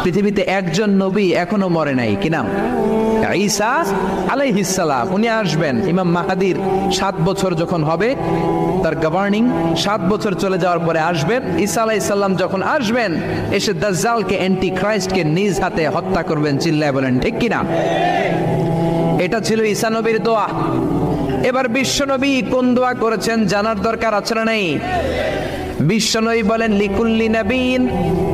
পৃথিবীতে একজন নবী এখনো মরে নাই, কি নাম? ঈসা আলাইহিস সালাম। উনি আসবেন ইমাম মাহাদির 7 বছর যখন হবে, তার গভর্নিং 7 বছর চলে যাওয়ার পরে আসবেন। ঈসা আলাইহিস সালাম যখন আসবেন, এসে দাজ্জালকে, অ্যান্টি ক্রাইস্টকে নিজ হাতে হত্যা করবেন। চিল্লায় বলেন ঠিক কি না? এটা ছিল ঈসা নবীর দোয়া। এবার বিশ্বনবী কোন দোয়া করেছেন জানার দরকার আছে না নেই? বিশ্বনবী বলেন, লিকুল্লি নবীন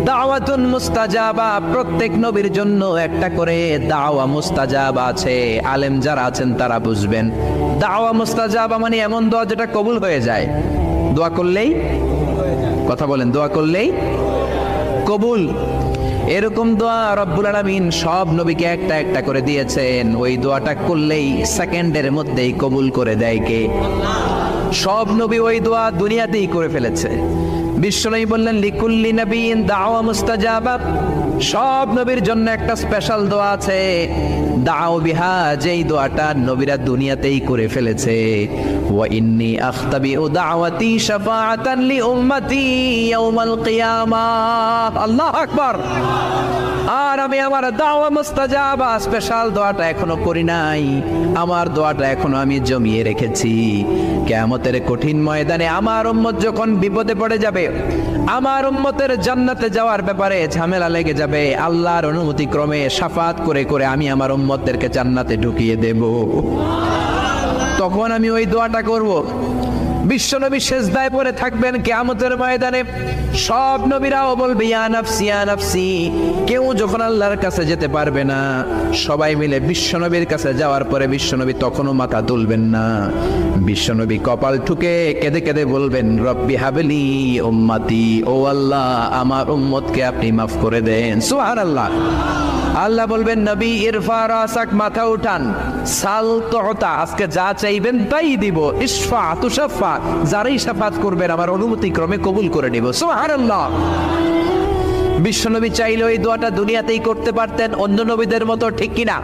দাওয়াতুন মুস্তাজাবা। প্রত্যেক নবীর জন্য একটা করে দাওয়া মুস্তাজাবা আছে। আলেম যারা আছেন তারা বুঝবেন, দাওয়া মুস্তাজাবা মানে এমন দোয়া যেটা কবুল হয়ে যায়। দোয়া করলেই, কথা বলেন, দোয়া করলেই কবুল। এরকম দোয়া রব্বুল আলামিন সব নবীকে একটা একটা করে দিয়েছেন। ওই দোয়াটা করলেই সেকেন্ডের মধ্যেই কবুল করে দেয় কে? সব নবী ওই দোয়া দুনিয়াতেই করে ফেলেছে। বিশ্বনবী বললেন, লিকুল্লি নবীন দাওয়া মুস্তাজাবা। সব নবীর জন্য একটা স্পেশাল দোয়া আছে, দাও বিহা, যেই দোয়াটা নবীরা দুনিয়াতেই করে ফেলেছে। ওয়া ইন্নী আখতাবিউ দাওয়াতি শাফাআতান লি উম্মতি ইয়াউমাল কিয়ামাহ। আল্লাহু আকবার। আর আমি আমার দাওয়া মুস্তাজাবা স্পেশাল দোয়াটা এখনো করি নাই। আমার দোয়াটা এখনো আমি জমিয়ে রেখেছি। কিয়ামতের কঠিন ময়দানে আমার উম্মত যখন বিপদে পড়ে যাবে, আমার উম্মতের জান্নাতে যাওয়ার ব্যাপারে ঝামেলা লেগে যাবে, আল্লাহর অনুমতি ক্রমে শাফাত করে করে আমি আমার উম্মতদেরকে জান্নাতে ঢুকিয়ে দেব। তখন আমি ওই দোয়াটা করব। বিশ্বনবী সেজদায় পড়ে থাকবেন কিয়ামতের ময়দানে। সব নবীরাও বলবে, ইয়া নাফসি ইয়া নাফসি। কেউ যখন আল্লাহর কাছে যেতে পারবে না, সবাই মিলে বিশ্বনবীর কাছে যাওয়ার পরে বিশ্বনবী তখনও মাথা তুলবেন না। বিশ্বনবী কপাল ঠুকে কেঁদে কেঁদে বলবেন, রব্বি হাবলি উম্মতি। ও আল্লাহ, আমার উম্মতকে আপনি মাফ করে দেন। সুবহানাল্লাহ। আল্লাহ বলবেন, নবী ইরফা রাসাক, মাথা উঠান, সাল তুতা, আজকে যা চাইবেন তাই দিব। ইশফা তুশাফা, যারাই শাফাত করবেন আমার অনুমতি ক্রমে কবুল করে নিব। সুবহানাল্লাহ। বিশ্বনবী চাইলে ওই দোয়াটা দুনিয়াতেই করতে পারতেন অন্য নবীদের মতো, ঠিক কিনা?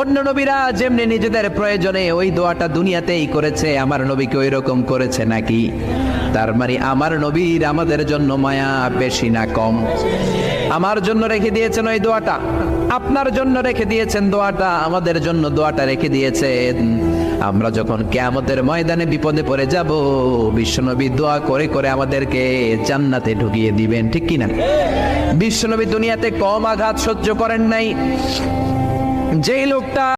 অন্য নবীরা যেমনি নিজেদের প্রয়োজনে ওই দোয়াটা দুনিয়াতেই করেছে, আমার নবীকে ওই রকম করেছে নাকি? তার মানে আমার নবীর আমাদের জন্য মায়া বেশি না কম? আমার জন্য রেখে দিয়েছেন ওই দোয়াটা, আপনার জন্য রেখে দিয়েছেন দোয়াটা, আমাদের জন্য দোয়াটা রেখে দিয়েছেন। আমরা যখন কিয়ামতের ময়দানে বিপদে পড়ে যাব, বিশ্বনবী দোয়া করে করে আমাদেরকে জান্নাতে ঢুকিয়ে দিবেন, ঠিক কিনা? বিশ্বনবী দুনিয়াতে কম আঘাত সহ্য করেন নাই। যেই লোকটা